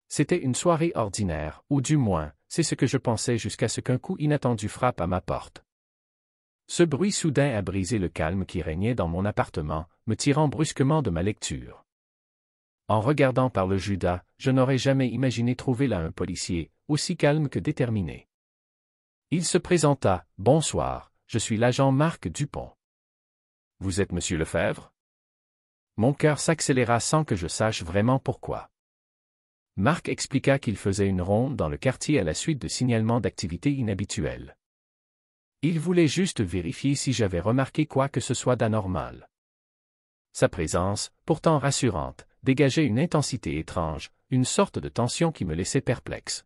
C'était une soirée ordinaire, ou du moins, c'est ce que je pensais jusqu'à ce qu'un coup inattendu frappe à ma porte. Ce bruit soudain a brisé le calme qui régnait dans mon appartement, me tirant brusquement de ma lecture. En regardant par le Judas, je n'aurais jamais imaginé trouver là un policier, aussi calme que déterminé. Il se présenta, « Bonsoir, je suis l'agent Marc Dupont. »« Vous êtes Monsieur Lefebvre ?» Mon cœur s'accéléra sans que je sache vraiment pourquoi. Marc expliqua qu'il faisait une ronde dans le quartier à la suite de signalements d'activités inhabituelles. Il voulait juste vérifier si j'avais remarqué quoi que ce soit d'anormal. Sa présence, pourtant rassurante, dégageait une intensité étrange, une sorte de tension qui me laissait perplexe.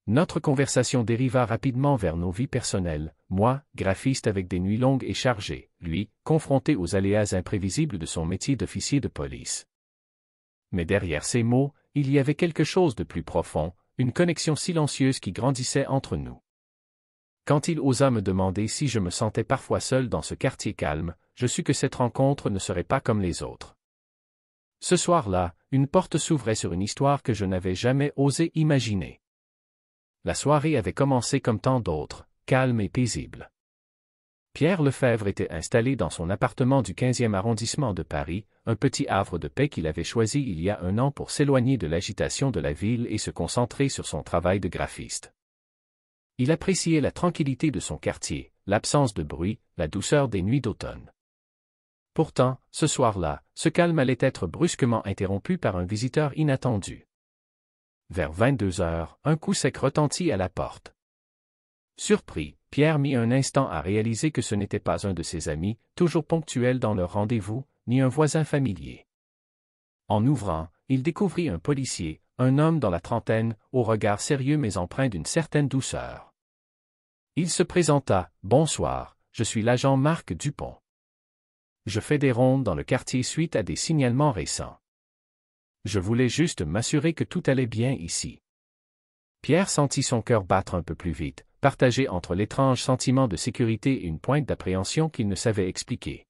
Notre conversation dériva rapidement vers nos vies personnelles, moi, graphiste avec des nuits longues et chargées, lui, confronté aux aléas imprévisibles de son métier d'officier de police. Mais derrière ces mots, il y avait quelque chose de plus profond, une connexion silencieuse qui grandissait entre nous. Quand il osa me demander si je me sentais parfois seul dans ce quartier calme, je sus que cette rencontre ne serait pas comme les autres. Ce soir-là, une porte s'ouvrait sur une histoire que je n'avais jamais osé imaginer. La soirée avait commencé comme tant d'autres, calme et paisible. Pierre Lefebvre était installé dans son appartement du 15e arrondissement de Paris, un petit havre de paix qu'il avait choisi il y a un an pour s'éloigner de l'agitation de la ville et se concentrer sur son travail de graphiste. Il appréciait la tranquillité de son quartier, l'absence de bruit, la douceur des nuits d'automne. Pourtant, ce soir-là, ce calme allait être brusquement interrompu par un visiteur inattendu. Vers 22 heures, un coup sec retentit à la porte. Surpris, Pierre mit un instant à réaliser que ce n'était pas un de ses amis, toujours ponctuels dans leur rendez-vous, ni un voisin familier. En ouvrant, il découvrit un policier, un homme dans la trentaine, au regard sérieux mais empreint d'une certaine douceur. Il se présenta, « Bonsoir, je suis l'agent Marc Dupont. Je fais des rondes dans le quartier suite à des signalements récents. Je voulais juste m'assurer que tout allait bien ici. » Pierre sentit son cœur battre un peu plus vite, partagé entre l'étrange sentiment de sécurité et une pointe d'appréhension qu'il ne savait expliquer.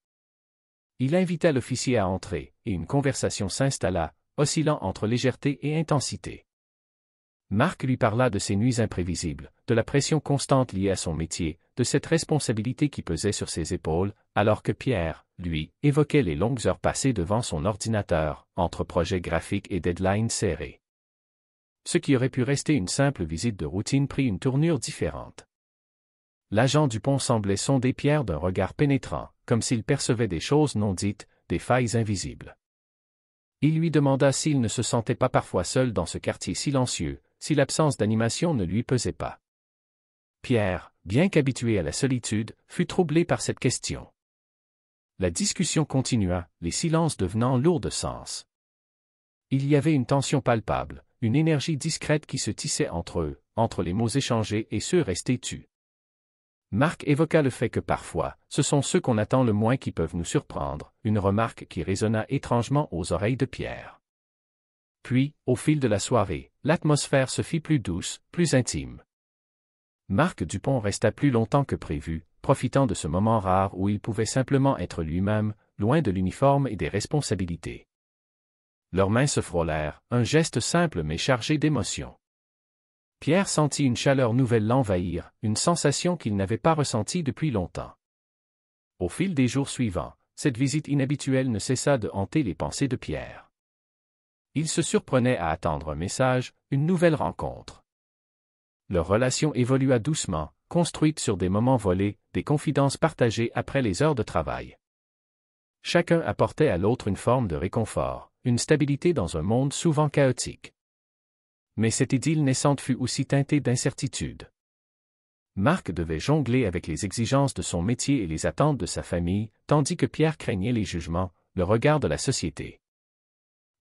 Il invita l'officier à entrer, et une conversation s'installa, oscillant entre légèreté et intensité. Marc lui parla de ses nuits imprévisibles, de la pression constante liée à son métier, de cette responsabilité qui pesait sur ses épaules, alors que Pierre, lui, évoquait les longues heures passées devant son ordinateur, entre projets graphiques et deadlines serrés. Ce qui aurait pu rester une simple visite de routine prit une tournure différente. L'agent Dupont semblait sonder Pierre d'un regard pénétrant, comme s'il percevait des choses non dites, des failles invisibles. Il lui demanda s'il ne se sentait pas parfois seul dans ce quartier silencieux, si l'absence d'animation ne lui pesait pas. Pierre, bien qu'habitué à la solitude, fut troublé par cette question. La discussion continua, les silences devenant lourds de sens. Il y avait une tension palpable, une énergie discrète qui se tissait entre eux, entre les mots échangés et ceux restés tus. Marc évoqua le fait que parfois, ce sont ceux qu'on attend le moins qui peuvent nous surprendre, une remarque qui résonna étrangement aux oreilles de Pierre. Puis, au fil de la soirée, l'atmosphère se fit plus douce, plus intime. Marc Dupont resta plus longtemps que prévu, profitant de ce moment rare où il pouvait simplement être lui-même, loin de l'uniforme et des responsabilités. Leurs mains se frôlèrent, un geste simple mais chargé d'émotion. Pierre sentit une chaleur nouvelle l'envahir, une sensation qu'il n'avait pas ressentie depuis longtemps. Au fil des jours suivants, cette visite inhabituelle ne cessa de hanter les pensées de Pierre. Il se surprenait à attendre un message, une nouvelle rencontre. Leur relation évolua doucement, construite sur des moments volés, des confidences partagées après les heures de travail. Chacun apportait à l'autre une forme de réconfort, une stabilité dans un monde souvent chaotique. Mais cette idylle naissante fut aussi teintée d'incertitude. Marc devait jongler avec les exigences de son métier et les attentes de sa famille, tandis que Pierre craignait les jugements, le regard de la société.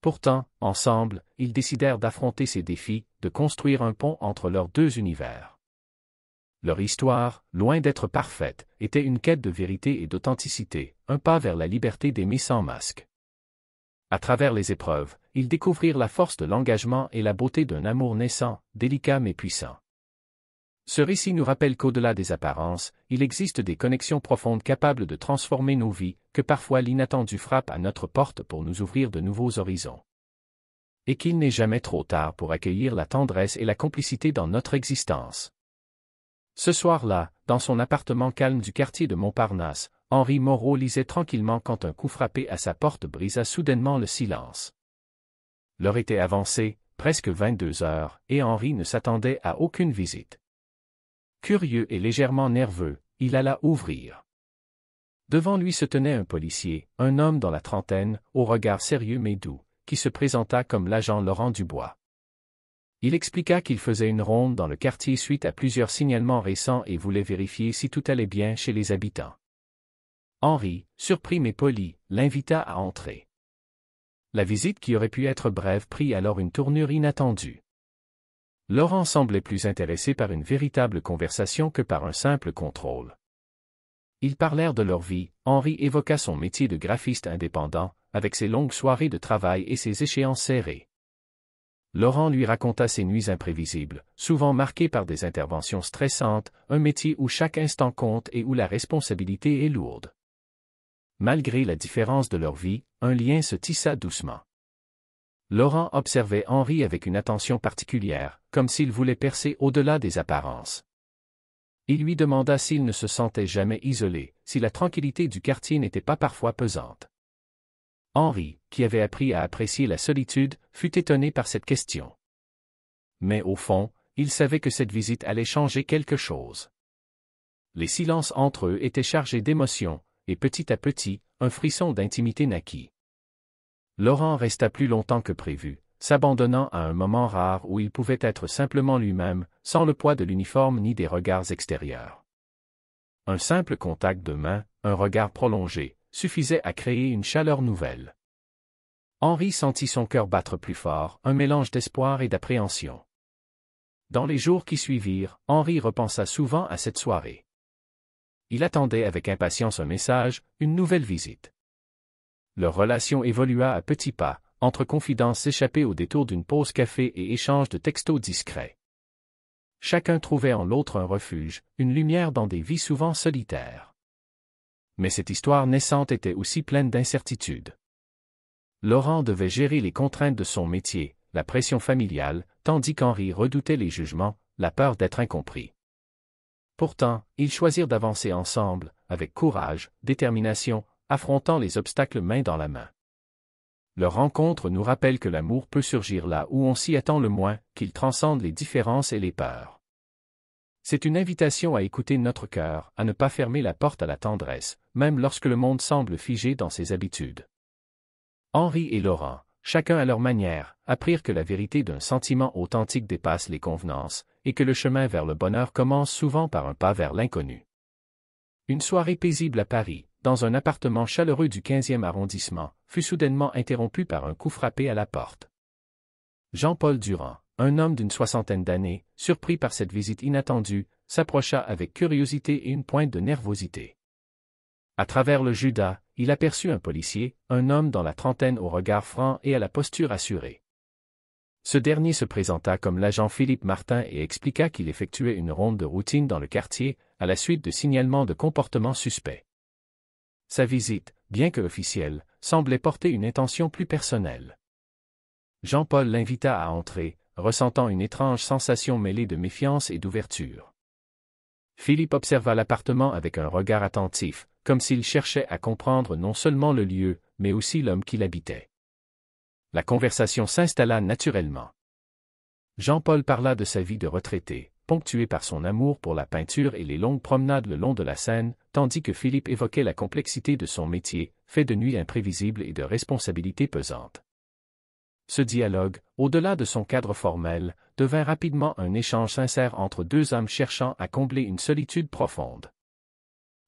Pourtant, ensemble, ils décidèrent d'affronter ces défis, de construire un pont entre leurs deux univers. Leur histoire, loin d'être parfaite, était une quête de vérité et d'authenticité, un pas vers la liberté d'aimer sans masque. À travers les épreuves, ils découvrirent la force de l'engagement et la beauté d'un amour naissant, délicat mais puissant. Ce récit nous rappelle qu'au-delà des apparences, il existe des connexions profondes capables de transformer nos vies, que parfois l'inattendu frappe à notre porte pour nous ouvrir de nouveaux horizons. et qu'il n'est jamais trop tard pour accueillir la tendresse et la complicité dans notre existence. Ce soir-là, dans son appartement calme du quartier de Montparnasse, Henri Moreau lisait tranquillement quand un coup frappé à sa porte brisa soudainement le silence. L'heure était avancée, presque 22 heures, et Henri ne s'attendait à aucune visite. Curieux et légèrement nerveux, il alla ouvrir. Devant lui se tenait un policier, un homme dans la trentaine, au regard sérieux mais doux, qui se présenta comme l'agent Laurent Dubois. Il expliqua qu'il faisait une ronde dans le quartier suite à plusieurs signalements récents et voulait vérifier si tout allait bien chez les habitants. Henri, surpris mais poli, l'invita à entrer. La visite qui aurait pu être brève prit alors une tournure inattendue. Laurent semblait plus intéressé par une véritable conversation que par un simple contrôle. Ils parlèrent de leur vie, Henri évoqua son métier de graphiste indépendant, avec ses longues soirées de travail et ses échéances serrées. Laurent lui raconta ses nuits imprévisibles, souvent marquées par des interventions stressantes, un métier où chaque instant compte et où la responsabilité est lourde. Malgré la différence de leur vie, un lien se tissa doucement. Laurent observait Henri avec une attention particulière, comme s'il voulait percer au-delà des apparences. Il lui demanda s'il ne se sentait jamais isolé, si la tranquillité du quartier n'était pas parfois pesante. Henri, qui avait appris à apprécier la solitude, fut étonné par cette question. Mais au fond, il savait que cette visite allait changer quelque chose. Les silences entre eux étaient chargés d'émotions, et petit à petit, un frisson d'intimité naquit. Laurent resta plus longtemps que prévu, s'abandonnant à un moment rare où il pouvait être simplement lui-même, sans le poids de l'uniforme ni des regards extérieurs. Un simple contact de main, un regard prolongé, suffisait à créer une chaleur nouvelle. Henri sentit son cœur battre plus fort, un mélange d'espoir et d'appréhension. Dans les jours qui suivirent, Henri repensa souvent à cette soirée. Il attendait avec impatience un message, une nouvelle visite. Leur relation évolua à petits pas, entre confidences échappées au détour d'une pause café et échanges de textos discrets. Chacun trouvait en l'autre un refuge, une lumière dans des vies souvent solitaires. Mais cette histoire naissante était aussi pleine d'incertitudes. Laurent devait gérer les contraintes de son métier, la pression familiale, tandis qu'Henri redoutait les jugements, la peur d'être incompris. Pourtant, ils choisirent d'avancer ensemble, avec courage, détermination, affrontant les obstacles main dans la main. Leur rencontre nous rappelle que l'amour peut surgir là où on s'y attend le moins, qu'il transcende les différences et les peurs. C'est une invitation à écouter notre cœur, à ne pas fermer la porte à la tendresse, même lorsque le monde semble figé dans ses habitudes. Henri et Laurent, chacun à leur manière, apprirent que la vérité d'un sentiment authentique dépasse les convenances, et que le chemin vers le bonheur commence souvent par un pas vers l'inconnu. Une soirée paisible à Paris, dans un appartement chaleureux du 15e arrondissement, fut soudainement interrompue par un coup frappé à la porte. Jean-Paul Durand, un homme d'une soixantaine d'années, surpris par cette visite inattendue, s'approcha avec curiosité et une pointe de nervosité. À travers le judas, il aperçut un policier, un homme dans la trentaine au regard franc et à la posture assurée. Ce dernier se présenta comme l'agent Philippe Martin et expliqua qu'il effectuait une ronde de routine dans le quartier, à la suite de signalements de comportements suspects. Sa visite, bien que officielle, semblait porter une intention plus personnelle. Jean-Paul l'invita à entrer, ressentant une étrange sensation mêlée de méfiance et d'ouverture. Philippe observa l'appartement avec un regard attentif, comme s'il cherchait à comprendre non seulement le lieu, mais aussi l'homme qui l'habitait. La conversation s'installa naturellement. Jean-Paul parla de sa vie de retraité, ponctuée par son amour pour la peinture et les longues promenades le long de la Seine, tandis que Philippe évoquait la complexité de son métier, fait de nuits imprévisibles et de responsabilités pesantes. Ce dialogue, au-delà de son cadre formel, devint rapidement un échange sincère entre deux âmes cherchant à combler une solitude profonde.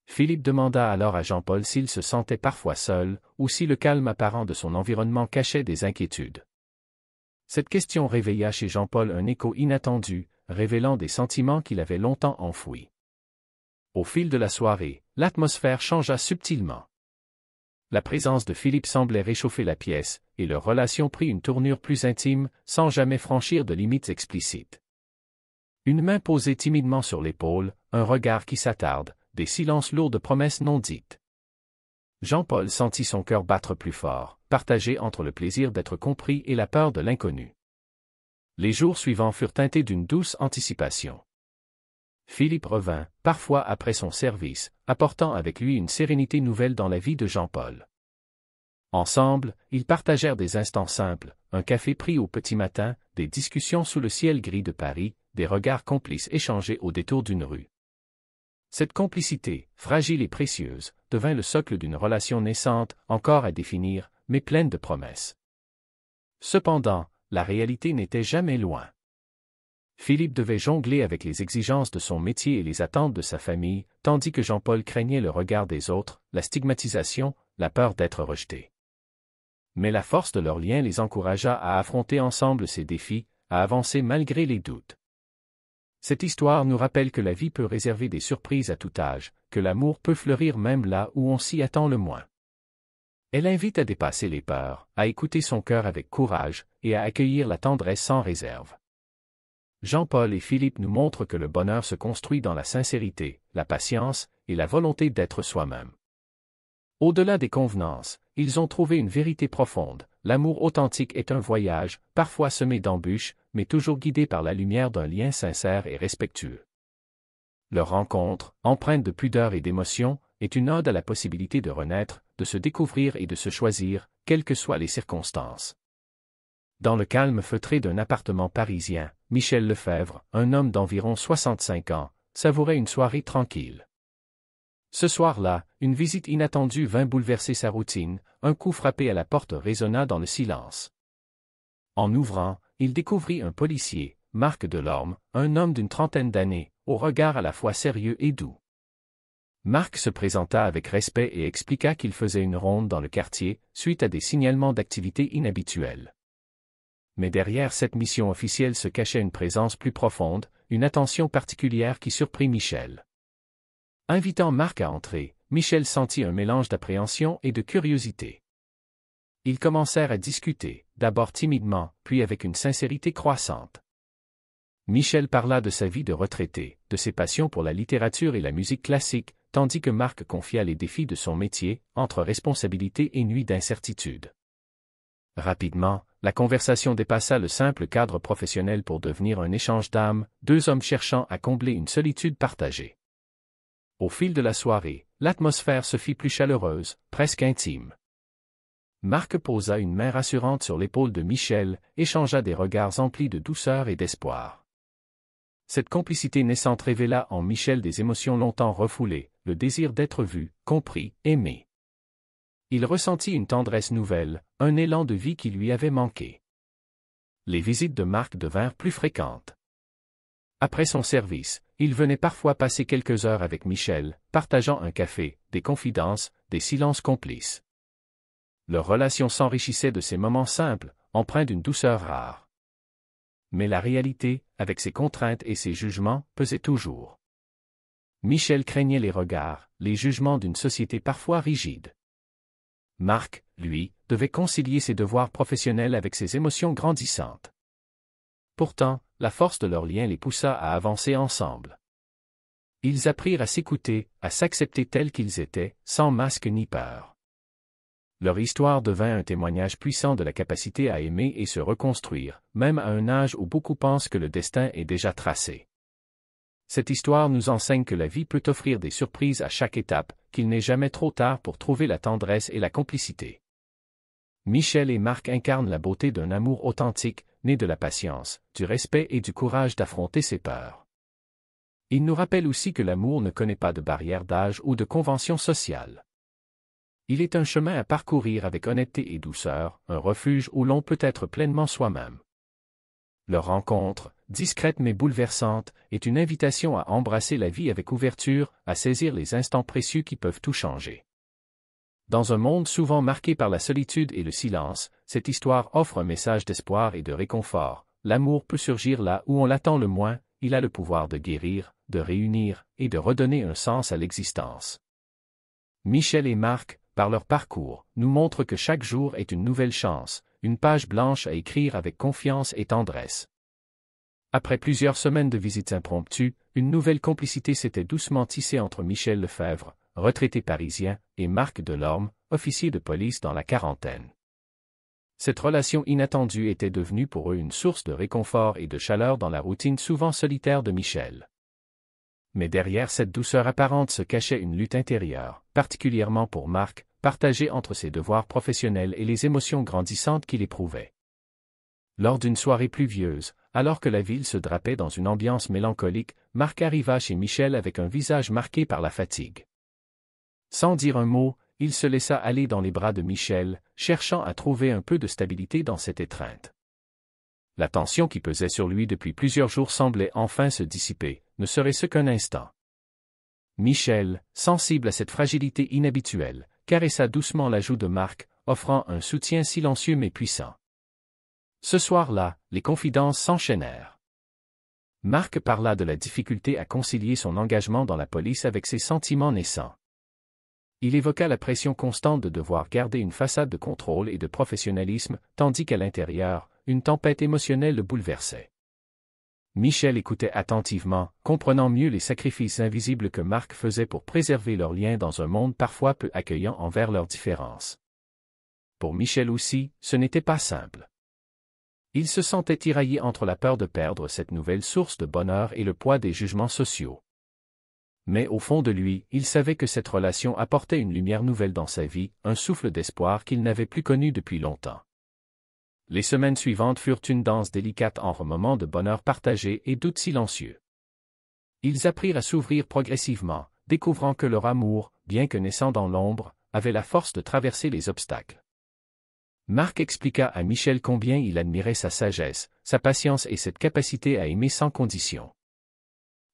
Philippe demanda alors à Jean-Paul s'il se sentait parfois seul, ou si le calme apparent de son environnement cachait des inquiétudes. Cette question réveilla chez Jean-Paul un écho inattendu, révélant des sentiments qu'il avait longtemps enfouis. Au fil de la soirée, l'atmosphère changea subtilement. La présence de Philippe semblait réchauffer la pièce, et leur relation prit une tournure plus intime, sans jamais franchir de limites explicites. Une main posée timidement sur l'épaule, un regard qui s'attarde, des silences lourds de promesses non dites. Jean-Paul sentit son cœur battre plus fort, partagée entre le plaisir d'être compris et la peur de l'inconnu. Les jours suivants furent teintés d'une douce anticipation. Philippe revint, parfois après son service, apportant avec lui une sérénité nouvelle dans la vie de Jean-Paul. Ensemble, ils partagèrent des instants simples, un café pris au petit matin, des discussions sous le ciel gris de Paris, des regards complices échangés au détour d'une rue. Cette complicité, fragile et précieuse, devint le socle d'une relation naissante, encore à définir, mais pleine de promesses. Cependant, la réalité n'était jamais loin. Philippe devait jongler avec les exigences de son métier et les attentes de sa famille, tandis que Jean-Paul craignait le regard des autres, la stigmatisation, la peur d'être rejeté. Mais la force de leur lien les encouragea à affronter ensemble ces défis, à avancer malgré les doutes. Cette histoire nous rappelle que la vie peut réserver des surprises à tout âge, que l'amour peut fleurir même là où on s'y attend le moins. Elle invite à dépasser les peurs, à écouter son cœur avec courage, et à accueillir la tendresse sans réserve. Jean-Paul et Philippe nous montrent que le bonheur se construit dans la sincérité, la patience et la volonté d'être soi-même. Au-delà des convenances, ils ont trouvé une vérité profonde. L'amour authentique est un voyage, parfois semé d'embûches, mais toujours guidé par la lumière d'un lien sincère et respectueux. Leur rencontre, empreinte de pudeur et d'émotion, est une ode à la possibilité de renaître, de se découvrir et de se choisir, quelles que soient les circonstances. Dans le calme feutré d'un appartement parisien, Michel Lefebvre, un homme d'environ 65 ans, savourait une soirée tranquille. Ce soir-là, une visite inattendue vint bouleverser sa routine, un coup frappé à la porte résonna dans le silence. En ouvrant, il découvrit un policier, Marc Delorme, un homme d'une trentaine d'années, au regard à la fois sérieux et doux. Marc se présenta avec respect et expliqua qu'il faisait une ronde dans le quartier, suite à des signalements d'activités inhabituelles. Mais derrière cette mission officielle se cachait une présence plus profonde, une attention particulière qui surprit Michel. Invitant Marc à entrer, Michel sentit un mélange d'appréhension et de curiosité. Ils commencèrent à discuter, d'abord timidement, puis avec une sincérité croissante. Michel parla de sa vie de retraité, de ses passions pour la littérature et la musique classique, tandis que Marc confia les défis de son métier, entre responsabilité et nuit d'incertitude. Rapidement, la conversation dépassa le simple cadre professionnel pour devenir un échange d'âmes, deux hommes cherchant à combler une solitude partagée. Au fil de la soirée, l'atmosphère se fit plus chaleureuse, presque intime. Marc posa une main rassurante sur l'épaule de Michel, échangea des regards emplis de douceur et d'espoir. Cette complicité naissante révéla en Michel des émotions longtemps refoulées, le désir d'être vu, compris, aimé. Il ressentit une tendresse nouvelle, un élan de vie qui lui avait manqué. Les visites de Marc devinrent plus fréquentes. Après son service, il venait parfois passer quelques heures avec Michel, partageant un café, des confidences, des silences complices. Leur relation s'enrichissait de ces moments simples, empreints d'une douceur rare. Mais la réalité, avec ses contraintes et ses jugements, pesait toujours. Michel craignait les regards, les jugements d'une société parfois rigide. Marc, lui, devait concilier ses devoirs professionnels avec ses émotions grandissantes. Pourtant, la force de leur lien les poussa à avancer ensemble. Ils apprirent à s'écouter, à s'accepter tels qu'ils étaient, sans masque ni peur. Leur histoire devint un témoignage puissant de la capacité à aimer et se reconstruire, même à un âge où beaucoup pensent que le destin est déjà tracé. Cette histoire nous enseigne que la vie peut offrir des surprises à chaque étape, qu'il n'est jamais trop tard pour trouver la tendresse et la complicité. Michel et Marc incarnent la beauté d'un amour authentique, né de la patience, du respect et du courage d'affronter ses peurs. Ils nous rappellent aussi que l'amour ne connaît pas de barrière d'âge ou de convention sociale. Il est un chemin à parcourir avec honnêteté et douceur, un refuge où l'on peut être pleinement soi-même. Leur rencontre, discrète mais bouleversante, est une invitation à embrasser la vie avec ouverture, à saisir les instants précieux qui peuvent tout changer. Dans un monde souvent marqué par la solitude et le silence, cette histoire offre un message d'espoir et de réconfort. L'amour peut surgir là où on l'attend le moins, il a le pouvoir de guérir, de réunir et de redonner un sens à l'existence. Michel et Marc, par leur parcours, nous montrent que chaque jour est une nouvelle chance, une page blanche à écrire avec confiance et tendresse. Après plusieurs semaines de visites impromptues, une nouvelle complicité s'était doucement tissée entre Michel Lefebvre, retraité parisien, et Marc Delorme, officier de police dans la quarantaine. Cette relation inattendue était devenue pour eux une source de réconfort et de chaleur dans la routine souvent solitaire de Michel. Mais derrière cette douceur apparente se cachait une lutte intérieure, particulièrement pour Marc, partagée entre ses devoirs professionnels et les émotions grandissantes qu'il éprouvait. Lors d'une soirée pluvieuse, alors que la ville se drapait dans une ambiance mélancolique, Marc arriva chez Michel avec un visage marqué par la fatigue. Sans dire un mot, il se laissa aller dans les bras de Michel, cherchant à trouver un peu de stabilité dans cette étreinte. La tension qui pesait sur lui depuis plusieurs jours semblait enfin se dissiper, ne serait-ce qu'un instant. Michel, sensible à cette fragilité inhabituelle, caressa doucement la joue de Marc, offrant un soutien silencieux mais puissant. Ce soir-là, les confidences s'enchaînèrent. Marc parla de la difficulté à concilier son engagement dans la police avec ses sentiments naissants. Il évoqua la pression constante de devoir garder une façade de contrôle et de professionnalisme, tandis qu'à l'intérieur, une tempête émotionnelle le bouleversait. Michel écoutait attentivement, comprenant mieux les sacrifices invisibles que Marc faisait pour préserver leurs liens dans un monde parfois peu accueillant envers leurs différences. Pour Michel aussi, ce n'était pas simple. Il se sentait tiraillé entre la peur de perdre cette nouvelle source de bonheur et le poids des jugements sociaux. Mais au fond de lui, il savait que cette relation apportait une lumière nouvelle dans sa vie, un souffle d'espoir qu'il n'avait plus connu depuis longtemps. Les semaines suivantes furent une danse délicate entre moments de bonheur partagé et doutes silencieux. Ils apprirent à s'ouvrir progressivement, découvrant que leur amour, bien que naissant dans l'ombre, avait la force de traverser les obstacles. Marc expliqua à Michel combien il admirait sa sagesse, sa patience et cette capacité à aimer sans condition.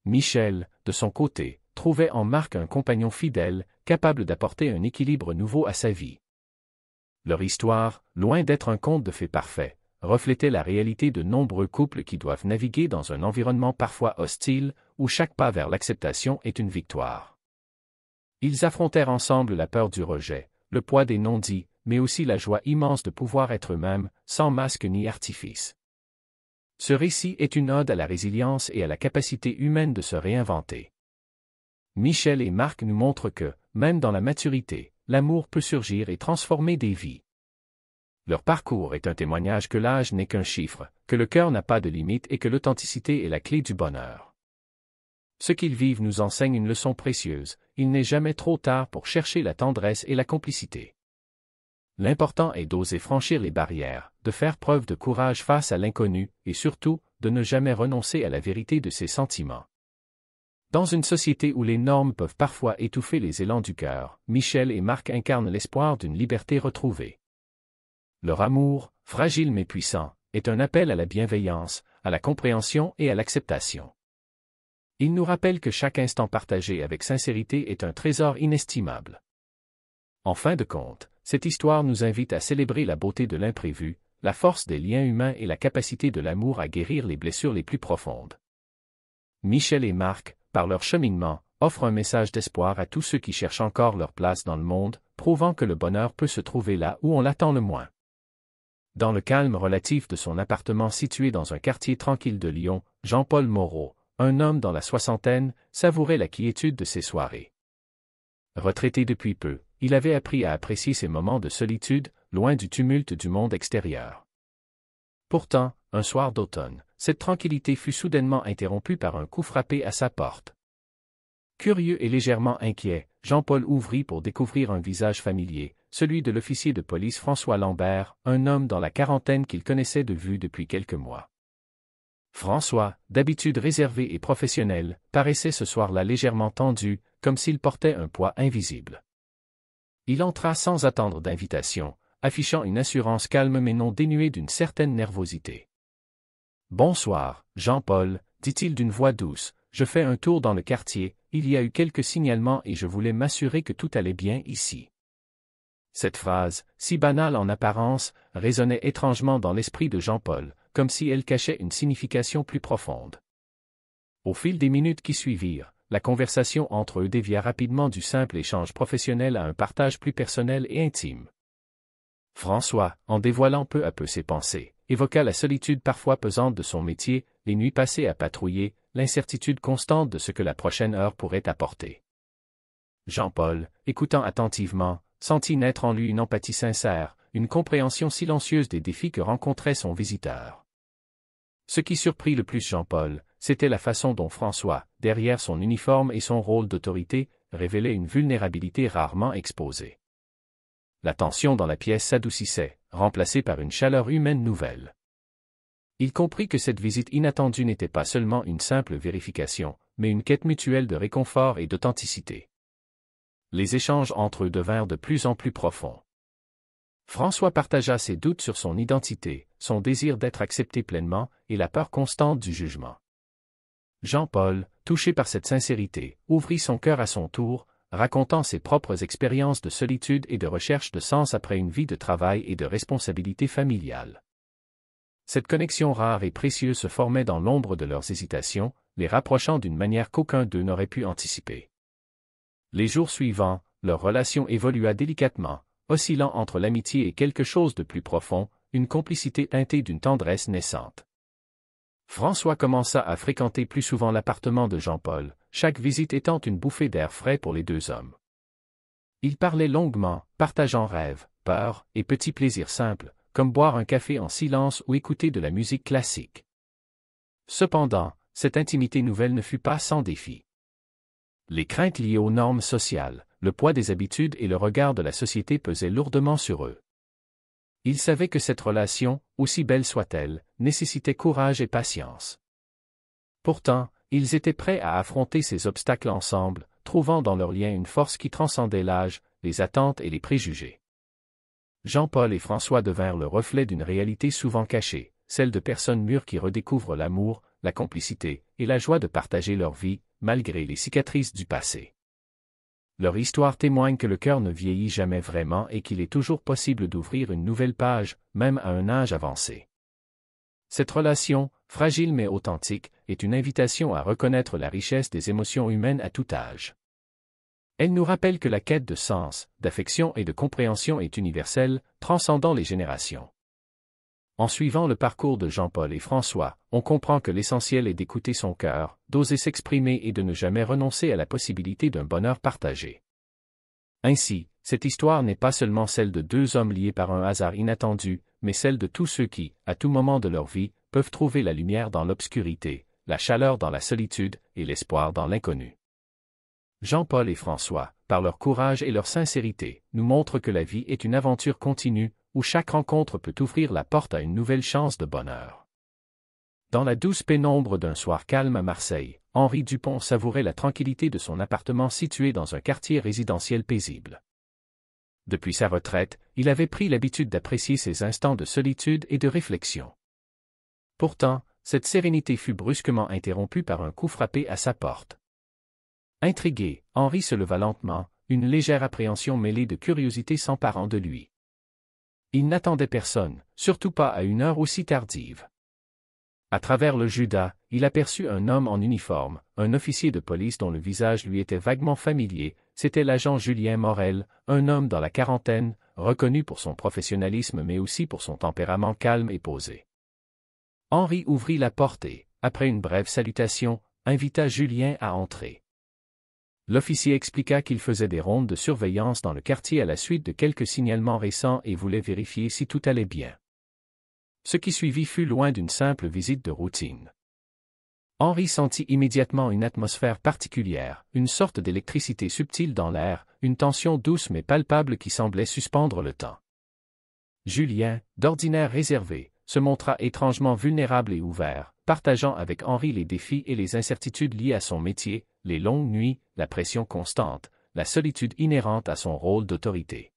Michel, de son côté, trouvait en Marc un compagnon fidèle, capable d'apporter un équilibre nouveau à sa vie. Leur histoire, loin d'être un conte de fées parfait, reflétait la réalité de nombreux couples qui doivent naviguer dans un environnement parfois hostile, où chaque pas vers l'acceptation est une victoire. Ils affrontèrent ensemble la peur du rejet, le poids des non-dits, mais aussi la joie immense de pouvoir être eux-mêmes, sans masque ni artifice. Ce récit est une ode à la résilience et à la capacité humaine de se réinventer. Michel et Marc nous montrent que, même dans la maturité, l'amour peut surgir et transformer des vies. Leur parcours est un témoignage que l'âge n'est qu'un chiffre, que le cœur n'a pas de limite et que l'authenticité est la clé du bonheur. Ce qu'ils vivent nous enseigne une leçon précieuse, il n'est jamais trop tard pour chercher la tendresse et la complicité. L'important est d'oser franchir les barrières, de faire preuve de courage face à l'inconnu, et surtout, de ne jamais renoncer à la vérité de ses sentiments. Dans une société où les normes peuvent parfois étouffer les élans du cœur, Michel et Marc incarnent l'espoir d'une liberté retrouvée. Leur amour, fragile mais puissant, est un appel à la bienveillance, à la compréhension et à l'acceptation. Ils nous rappellent que chaque instant partagé avec sincérité est un trésor inestimable. En fin de compte, cette histoire nous invite à célébrer la beauté de l'imprévu, la force des liens humains et la capacité de l'amour à guérir les blessures les plus profondes. Michel et Marc, par leur cheminement, offrent un message d'espoir à tous ceux qui cherchent encore leur place dans le monde, prouvant que le bonheur peut se trouver là où on l'attend le moins. Dans le calme relatif de son appartement situé dans un quartier tranquille de Lyon, Jean-Paul Moreau, un homme dans la soixantaine, savourait la quiétude de ses soirées. Retraité depuis peu, il avait appris à apprécier ces moments de solitude, loin du tumulte du monde extérieur. Pourtant, un soir d'automne, cette tranquillité fut soudainement interrompue par un coup frappé à sa porte. Curieux et légèrement inquiet, Jean-Paul ouvrit pour découvrir un visage familier, celui de l'officier de police François Lambert, un homme dans la quarantaine qu'il connaissait de vue depuis quelques mois. François, d'habitude réservé et professionnel, paraissait ce soir-là légèrement tendu, comme s'il portait un poids invisible. Il entra sans attendre d'invitation, affichant une assurance calme mais non dénuée d'une certaine nervosité. « Bonsoir, Jean-Paul, dit-il d'une voix douce, je fais un tour dans le quartier, il y a eu quelques signalements et je voulais m'assurer que tout allait bien ici. » Cette phrase, si banale en apparence, résonnait étrangement dans l'esprit de Jean-Paul, comme si elle cachait une signification plus profonde. Au fil des minutes qui suivirent, la conversation entre eux dévia rapidement du simple échange professionnel à un partage plus personnel et intime. François, en dévoilant peu à peu ses pensées, évoqua la solitude parfois pesante de son métier, les nuits passées à patrouiller, l'incertitude constante de ce que la prochaine heure pourrait apporter. Jean-Paul, écoutant attentivement, sentit naître en lui une empathie sincère, une compréhension silencieuse des défis que rencontrait son visiteur. Ce qui surprit le plus Jean-Paul, c'était la façon dont François, derrière son uniforme et son rôle d'autorité, révélait une vulnérabilité rarement exposée. La tension dans la pièce s'adoucissait, remplacée par une chaleur humaine nouvelle. Il comprit que cette visite inattendue n'était pas seulement une simple vérification, mais une quête mutuelle de réconfort et d'authenticité. Les échanges entre eux devinrent de plus en plus profonds. François partagea ses doutes sur son identité, son désir d'être accepté pleinement et la peur constante du jugement. Jean-Paul, touché par cette sincérité, ouvrit son cœur à son tour, racontant ses propres expériences de solitude et de recherche de sens après une vie de travail et de responsabilité familiale. Cette connexion rare et précieuse se formait dans l'ombre de leurs hésitations, les rapprochant d'une manière qu'aucun d'eux n'aurait pu anticiper. Les jours suivants, leur relation évolua délicatement, oscillant entre l'amitié et quelque chose de plus profond, une complicité teintée d'une tendresse naissante. François commença à fréquenter plus souvent l'appartement de Jean-Paul, chaque visite étant une bouffée d'air frais pour les deux hommes. Ils parlaient longuement, partageant rêves, peurs et petits plaisirs simples, comme boire un café en silence ou écouter de la musique classique. Cependant, cette intimité nouvelle ne fut pas sans défi. Les craintes liées aux normes sociales, le poids des habitudes et le regard de la société pesaient lourdement sur eux. Ils savaient que cette relation, aussi belle soit-elle, nécessitait courage et patience. Pourtant, ils étaient prêts à affronter ces obstacles ensemble, trouvant dans leur lien une force qui transcendait l'âge, les attentes et les préjugés. Jean-Paul et François devinrent le reflet d'une réalité souvent cachée, celle de personnes mûres qui redécouvrent l'amour, la complicité et la joie de partager leur vie, malgré les cicatrices du passé. Leur histoire témoigne que le cœur ne vieillit jamais vraiment et qu'il est toujours possible d'ouvrir une nouvelle page, même à un âge avancé. Cette relation, fragile mais authentique, est une invitation à reconnaître la richesse des émotions humaines à tout âge. Elle nous rappelle que la quête de sens, d'affection et de compréhension est universelle, transcendant les générations. En suivant le parcours de Jean-Paul et François, on comprend que l'essentiel est d'écouter son cœur, d'oser s'exprimer et de ne jamais renoncer à la possibilité d'un bonheur partagé. Ainsi, cette histoire n'est pas seulement celle de deux hommes liés par un hasard inattendu, mais celle de tous ceux qui, à tout moment de leur vie, peuvent trouver la lumière dans l'obscurité, la chaleur dans la solitude et l'espoir dans l'inconnu. Jean-Paul et François, par leur courage et leur sincérité, nous montrent que la vie est une aventure continue, où chaque rencontre peut ouvrir la porte à une nouvelle chance de bonheur. Dans la douce pénombre d'un soir calme à Marseille, Henri Dupont savourait la tranquillité de son appartement situé dans un quartier résidentiel paisible. Depuis sa retraite, il avait pris l'habitude d'apprécier ces instants de solitude et de réflexion. Pourtant, cette sérénité fut brusquement interrompue par un coup frappé à sa porte. Intrigué, Henri se leva lentement, une légère appréhension mêlée de curiosité s'emparant de lui. Il n'attendait personne, surtout pas à une heure aussi tardive. À travers le judas, il aperçut un homme en uniforme, un officier de police dont le visage lui était vaguement familier, c'était l'agent Julien Morel, un homme dans la quarantaine, reconnu pour son professionnalisme mais aussi pour son tempérament calme et posé. Henri ouvrit la porte et, après une brève salutation, invita Julien à entrer. L'officier expliqua qu'il faisait des rondes de surveillance dans le quartier à la suite de quelques signalements récents et voulait vérifier si tout allait bien. Ce qui suivit fut loin d'une simple visite de routine. Henri sentit immédiatement une atmosphère particulière, une sorte d'électricité subtile dans l'air, une tension douce mais palpable qui semblait suspendre le temps. Julien, d'ordinaire réservé, se montra étrangement vulnérable et ouvert, partageant avec Henri les défis et les incertitudes liées à son métier, les longues nuits, la pression constante, la solitude inhérente à son rôle d'autorité.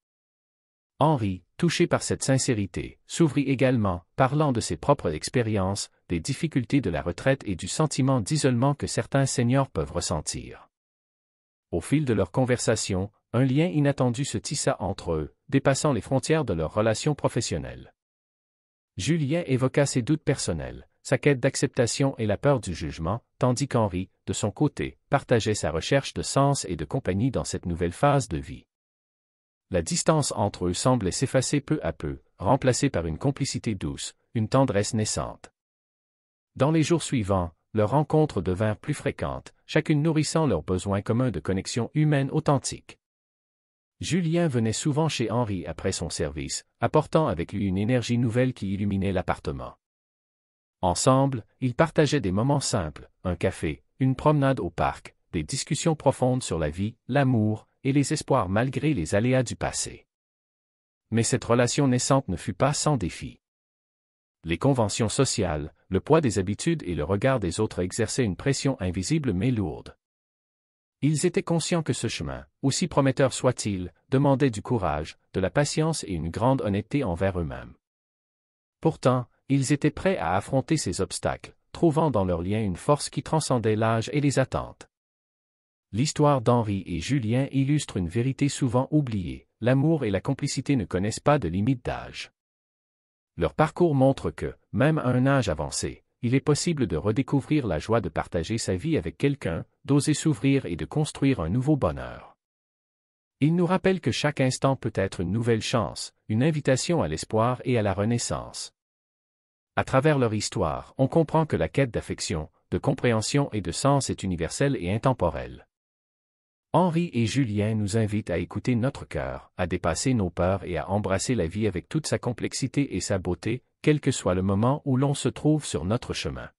Henri, touché par cette sincérité, s'ouvrit également, parlant de ses propres expériences, des difficultés de la retraite et du sentiment d'isolement que certains seniors peuvent ressentir. Au fil de leur conversation, un lien inattendu se tissa entre eux, dépassant les frontières de leur relation professionnelle. Julien évoqua ses doutes personnels, sa quête d'acceptation et la peur du jugement, tandis qu'Henri, de son côté, partageait sa recherche de sens et de compagnie dans cette nouvelle phase de vie. La distance entre eux semblait s'effacer peu à peu, remplacée par une complicité douce, une tendresse naissante. Dans les jours suivants, leurs rencontres devinrent plus fréquentes, chacune nourrissant leur besoin commun de connexion humaine authentique. Julien venait souvent chez Henri après son service, apportant avec lui une énergie nouvelle qui illuminait l'appartement. Ensemble, ils partageaient des moments simples, un café, une promenade au parc, des discussions profondes sur la vie, l'amour et les espoirs malgré les aléas du passé. Mais cette relation naissante ne fut pas sans défis. Les conventions sociales, le poids des habitudes et le regard des autres exerçaient une pression invisible mais lourde. Ils étaient conscients que ce chemin, aussi prometteur soit-il, demandait du courage, de la patience et une grande honnêteté envers eux-mêmes. Pourtant, ils étaient prêts à affronter ces obstacles, trouvant dans leur lien une force qui transcendait l'âge et les attentes. L'histoire d'Henri et Julien illustre une vérité souvent oubliée, l'amour et la complicité ne connaissent pas de limite d'âge. Leur parcours montre que, même à un âge avancé, il est possible de redécouvrir la joie de partager sa vie avec quelqu'un, d'oser s'ouvrir et de construire un nouveau bonheur. Ils nous rappellent que chaque instant peut être une nouvelle chance, une invitation à l'espoir et à la renaissance. À travers leur histoire, on comprend que la quête d'affection, de compréhension et de sens est universelle et intemporelle. Henri et Julien nous invitent à écouter notre cœur, à dépasser nos peurs et à embrasser la vie avec toute sa complexité et sa beauté, quel que soit le moment où l'on se trouve sur notre chemin.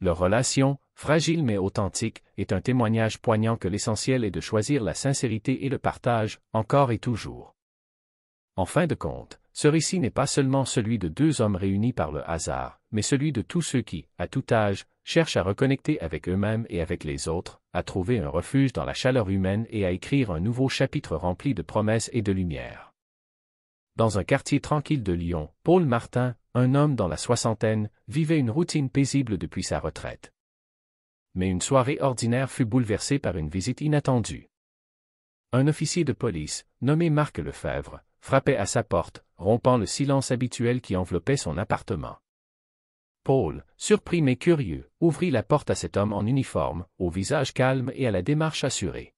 Leur relation, fragile mais authentique, est un témoignage poignant que l'essentiel est de choisir la sincérité et le partage, encore et toujours. En fin de compte, ce récit n'est pas seulement celui de deux hommes réunis par le hasard, mais celui de tous ceux qui, à tout âge, cherchent à reconnecter avec eux-mêmes et avec les autres, à trouver un refuge dans la chaleur humaine et à écrire un nouveau chapitre rempli de promesses et de lumière. Dans un quartier tranquille de Lyon, Paul Martin, un homme dans la soixantaine, vivait une routine paisible depuis sa retraite. Mais une soirée ordinaire fut bouleversée par une visite inattendue. Un officier de police, nommé Marc Lefebvre, frappait à sa porte, rompant le silence habituel qui enveloppait son appartement. Paul, surpris mais curieux, ouvrit la porte à cet homme en uniforme, au visage calme et à la démarche assurée.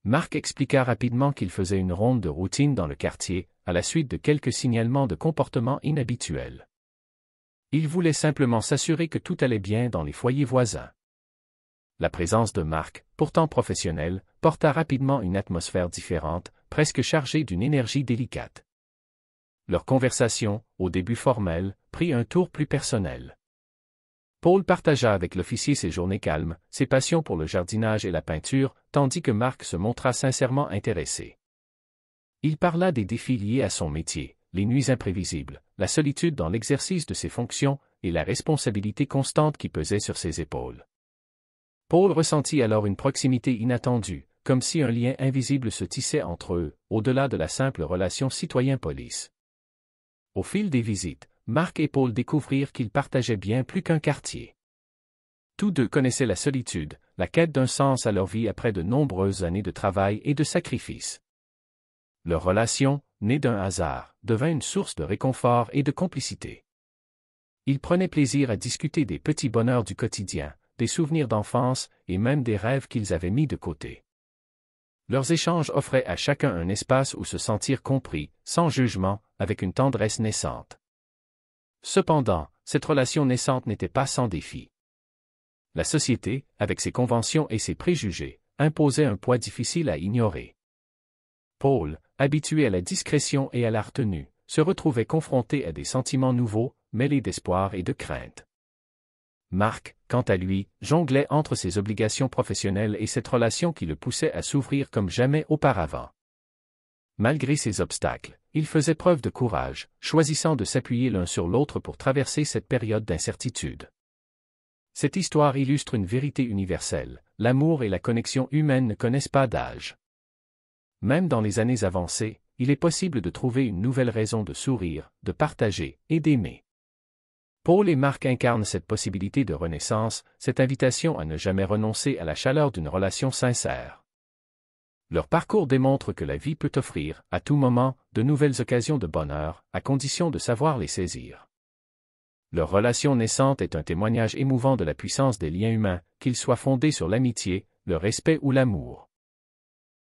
Marc expliqua rapidement qu'il faisait une ronde de routine dans le quartier, à la suite de quelques signalements de comportements inhabituels. Il voulait simplement s'assurer que tout allait bien dans les foyers voisins. La présence de Marc, pourtant professionnel, porta rapidement une atmosphère différente, presque chargée d'une énergie délicate. Leur conversation, au début formelle, prit un tour plus personnel. Paul partagea avec l'officier ses journées calmes, ses passions pour le jardinage et la peinture, tandis que Marc se montra sincèrement intéressé. Il parla des défis liés à son métier, les nuits imprévisibles, la solitude dans l'exercice de ses fonctions et la responsabilité constante qui pesait sur ses épaules. Paul ressentit alors une proximité inattendue, comme si un lien invisible se tissait entre eux, au-delà de la simple relation citoyen-police. Au fil des visites, Marc et Paul découvrirent qu'ils partageaient bien plus qu'un quartier. Tous deux connaissaient la solitude, la quête d'un sens à leur vie après de nombreuses années de travail et de sacrifices. Leur relation, née d'un hasard, devint une source de réconfort et de complicité. Ils prenaient plaisir à discuter des petits bonheurs du quotidien, des souvenirs d'enfance et même des rêves qu'ils avaient mis de côté. Leurs échanges offraient à chacun un espace où se sentir compris, sans jugement, avec une tendresse naissante. Cependant, cette relation naissante n'était pas sans défi. La société, avec ses conventions et ses préjugés, imposait un poids difficile à ignorer. Paul, habitué à la discrétion et à la retenue, se retrouvait confronté à des sentiments nouveaux, mêlés d'espoir et de crainte. Marc, quant à lui, jonglait entre ses obligations professionnelles et cette relation qui le poussait à s'ouvrir comme jamais auparavant. Malgré ces obstacles, il faisait preuve de courage, choisissant de s'appuyer l'un sur l'autre pour traverser cette période d'incertitude. Cette histoire illustre une vérité universelle, l'amour et la connexion humaine ne connaissent pas d'âge. Même dans les années avancées, il est possible de trouver une nouvelle raison de sourire, de partager et d'aimer. Paul et Marc incarnent cette possibilité de renaissance, cette invitation à ne jamais renoncer à la chaleur d'une relation sincère. Leur parcours démontre que la vie peut offrir, à tout moment, de nouvelles occasions de bonheur, à condition de savoir les saisir. Leur relation naissante est un témoignage émouvant de la puissance des liens humains, qu'ils soient fondés sur l'amitié, le respect ou l'amour.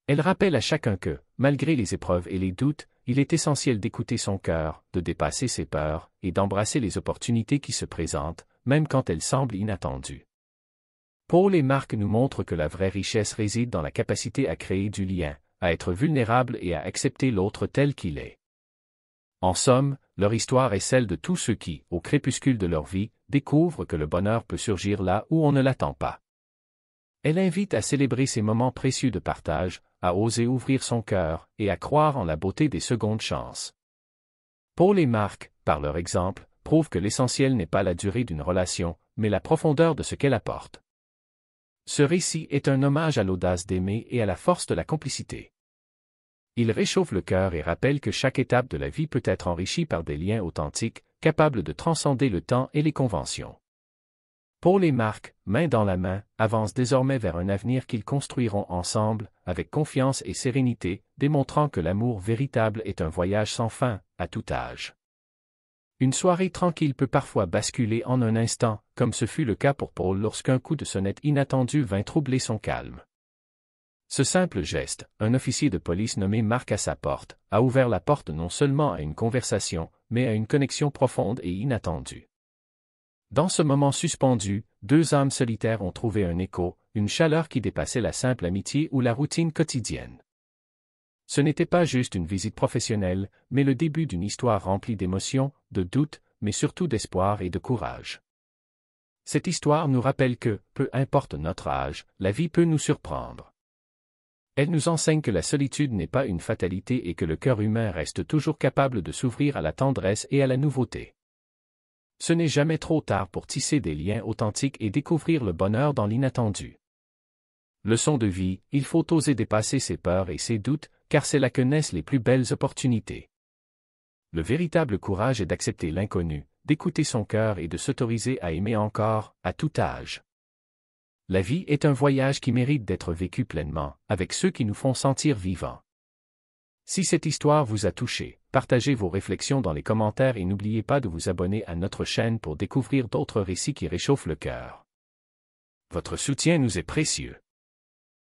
Elle rappelle à chacun que, malgré les épreuves et les doutes, il est essentiel d'écouter son cœur, de dépasser ses peurs, et d'embrasser les opportunités qui se présentent, même quand elles semblent inattendues. Paul et Marc nous montrent que la vraie richesse réside dans la capacité à créer du lien, à être vulnérables et à accepter l'autre tel qu'il est. En somme, leur histoire est celle de tous ceux qui, au crépuscule de leur vie, découvrent que le bonheur peut surgir là où on ne l'attend pas. Elle invite à célébrer ces moments précieux de partage, à oser ouvrir son cœur et à croire en la beauté des secondes chances. Paul et Marc, par leur exemple, prouvent que l'essentiel n'est pas la durée d'une relation, mais la profondeur de ce qu'elle apporte. Ce récit est un hommage à l'audace d'aimer et à la force de la complicité. Il réchauffe le cœur et rappelle que chaque étape de la vie peut être enrichie par des liens authentiques, capables de transcender le temps et les conventions. Paul et Marc, main dans la main, avancent désormais vers un avenir qu'ils construiront ensemble, avec confiance et sérénité, démontrant que l'amour véritable est un voyage sans fin, à tout âge. Une soirée tranquille peut parfois basculer en un instant, comme ce fut le cas pour Paul lorsqu'un coup de sonnette inattendu vint troubler son calme. Ce simple geste, un officier de police nommé Marc à sa porte, a ouvert la porte non seulement à une conversation, mais à une connexion profonde et inattendue. Dans ce moment suspendu, deux âmes solitaires ont trouvé un écho, une chaleur qui dépassait la simple amitié ou la routine quotidienne. Ce n'était pas juste une visite professionnelle, mais le début d'une histoire remplie d'émotions, de doutes, mais surtout d'espoir et de courage. Cette histoire nous rappelle que, peu importe notre âge, la vie peut nous surprendre. Elle nous enseigne que la solitude n'est pas une fatalité et que le cœur humain reste toujours capable de s'ouvrir à la tendresse et à la nouveauté. Ce n'est jamais trop tard pour tisser des liens authentiques et découvrir le bonheur dans l'inattendu. Leçon de vie, il faut oser dépasser ses peurs et ses doutes, car c'est là que naissent les plus belles opportunités. Le véritable courage est d'accepter l'inconnu, d'écouter son cœur et de s'autoriser à aimer encore, à tout âge. La vie est un voyage qui mérite d'être vécu pleinement, avec ceux qui nous font sentir vivants. Si cette histoire vous a touché, partagez vos réflexions dans les commentaires et n'oubliez pas de vous abonner à notre chaîne pour découvrir d'autres récits qui réchauffent le cœur. Votre soutien nous est précieux.